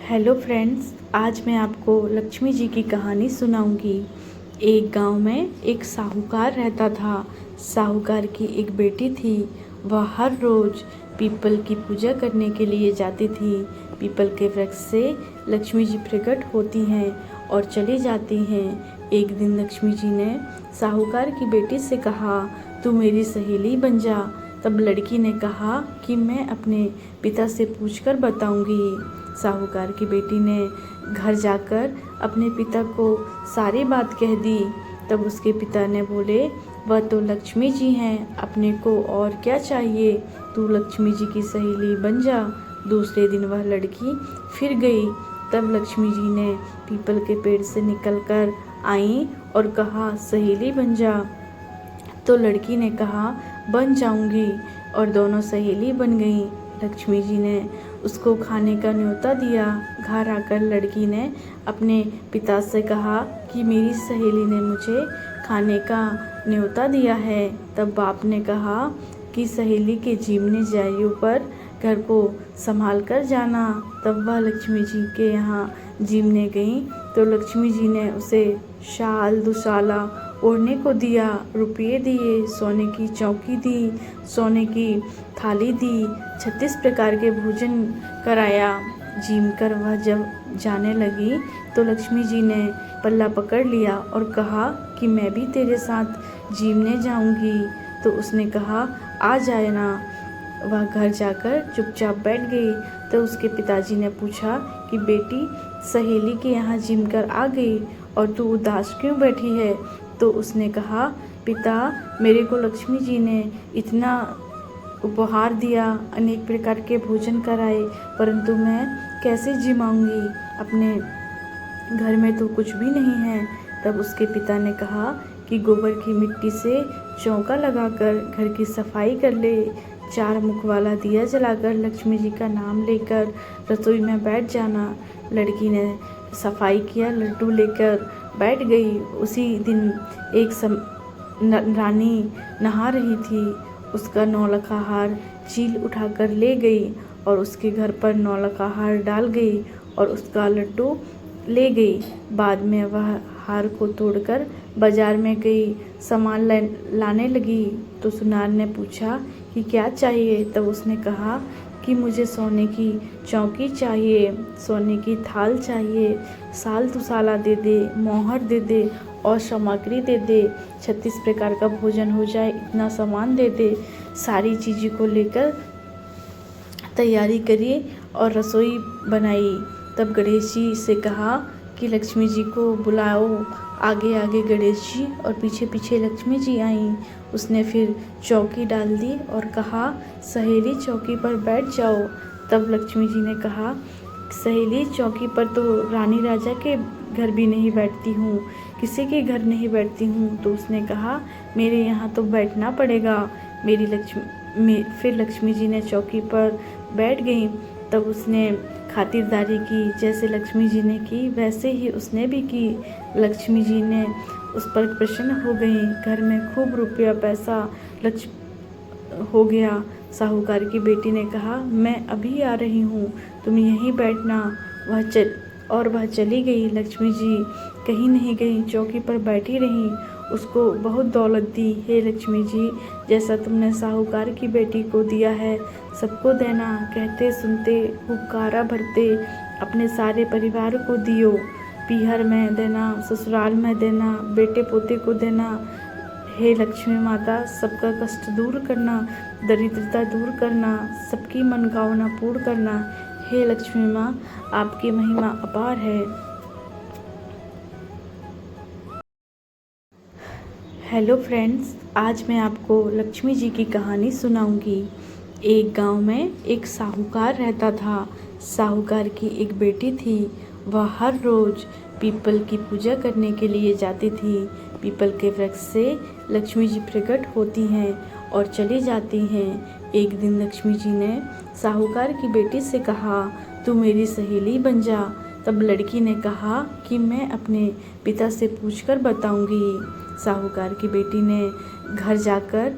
Hello friends, आज मैं आपको लक्ष्मी जी की कहानी सुनाऊंगी। एक गांव में एक साहूकार रहता था। साहूकार की एक बेटी थी। वह हर रोज़ पीपल की पूजा करने के लिए जाती थी। पीपल के वृक्ष से लक्ष्मी जी प्रकट होती हैं और चली जाती हैं। एक दिन लक्ष्मी जी ने साहूकार की बेटी से कहा, तू मेरी सहेली बन जा। तब लड़की ने कहा कि मैं अपने पिता से पूछकर बताऊंगी। साहूकार की बेटी ने घर जाकर अपने पिता को सारी बात कह दी। तब उसके पिता ने बोले, वह तो लक्ष्मी जी हैं, अपने को और क्या चाहिए, तू लक्ष्मी जी की सहेली बन जा। दूसरे दिन वह लड़की फिर गई। तब लक्ष्मी जी ने पीपल के पेड़ से निकलकर आई और कहा, सहेली बन जा। तो लड़की ने कहा, बन जाऊंगी, और दोनों सहेली बन गईं। लक्ष्मी जी ने उसको खाने का न्योता दिया। घर आकर लड़की ने अपने पिता से कहा कि मेरी सहेली ने मुझे खाने का न्योता दिया है। तब बाप ने कहा कि सहेली के जीवने जाइयों पर घर को संभाल कर जाना। तब वह लक्ष्मी जी के यहाँ जीवने गई तो लक्ष्मी जी ने उसे शाल दुशाला ओढ़ने को दिया, रुपये दिए, सोने की चौकी दी, सोने की थाली दी, 36 प्रकार के भोजन कराया। जीम कर वह जब जाने लगी तो लक्ष्मी जी ने पल्ला पकड़ लिया और कहा कि मैं भी तेरे साथ जीवने जाऊंगी। तो उसने कहा, आ जाए ना। वह घर जाकर चुपचाप बैठ गई। तो उसके पिताजी ने पूछा कि बेटी, सहेली के यहाँ जिम कर आ गई और तू उदास क्यों बैठी है। तो उसने कहा, पिता, मेरे को लक्ष्मी जी ने इतना उपहार दिया, अनेक प्रकार के भोजन कराए, परंतु मैं कैसे जिमाऊंगी, अपने घर में तो कुछ भी नहीं है। तब उसके पिता ने कहा कि गोबर की मिट्टी से चौका लगाकर घर की सफाई कर ले, 4 मुख वाला दिया जलाकर लक्ष्मी जी का नाम लेकर रसोई में बैठ जाना। लड़की ने सफाई किया, लड्डू लेकर बैठ गई। उसी दिन रानी नहा रही थी। उसका नौलखा हार चील उठाकर ले गई और उसके घर पर नौलखा हार डाल गई और उसका लड्डू ले गई। बाद में वह हार को तोड़कर बाजार में गई, सामान लाने लगी। तो सुनार ने पूछा कि क्या चाहिए। तब उसने कहा कि मुझे सोने की चौकी चाहिए, सोने की थाल चाहिए, साल तुसाला दे दे, मोहर दे दे और सामग्री दे दे, 36 प्रकार का भोजन हो जाए, इतना सामान दे दे। सारी चीज़ों को लेकर तैयारी करी और रसोई बनाई। तब गणेश जी से कहा कि लक्ष्मी जी को बुलाओ। आगे आगे गणेश जी और पीछे पीछे लक्ष्मी जी आईं। उसने फिर चौकी डाल दी और कहा, सहेली चौकी पर बैठ जाओ। तब लक्ष्मी जी ने कहा, सहेली चौकी पर तो रानी राजा के घर भी नहीं बैठती हूँ, किसी के घर नहीं बैठती हूँ। तो उसने कहा, मेरे यहाँ तो बैठना पड़ेगा। फिर लक्ष्मी जी ने चौकी पर बैठ गई। तब उसने खातिरदारी की, जैसे लक्ष्मी जी ने की वैसे ही उसने भी की। लक्ष्मी जी ने उस पर प्रसन्न हो गई। घर में खूब रुपया पैसा हो गया। साहूकार की बेटी ने कहा, मैं अभी आ रही हूँ, तुम यहीं बैठना। वह चली गई। लक्ष्मी जी कहीं नहीं गई, चौकी पर बैठी रहीं। उसको बहुत दौलत दी। हे लक्ष्मी जी, जैसा तुमने साहूकार की बेटी को दिया है सबको देना। कहते सुनते हुक्कारा भरते अपने सारे परिवार को दियो। पीहर में देना, ससुराल में देना, बेटे पोते को देना। हे लक्ष्मी माता, सबका कष्ट दूर करना, दरिद्रता दूर करना, सबकी मनोकामना पूर्ण करना। हे लक्ष्मी माँ, आपकी महिमा अपार है। हेलो फ्रेंड्स, आज मैं आपको लक्ष्मी जी की कहानी सुनाऊंगी। एक गांव में एक साहूकार रहता था। साहूकार की एक बेटी थी। वह हर रोज़ पीपल की पूजा करने के लिए जाती थी। पीपल के वृक्ष से लक्ष्मी जी प्रकट होती हैं और चली जाती हैं। एक दिन लक्ष्मी जी ने साहूकार की बेटी से कहा, तू मेरी सहेली बन जा। तब लड़की ने कहा कि मैं अपने पिता से पूछकर बताऊंगी। साहूकार की बेटी ने घर जाकर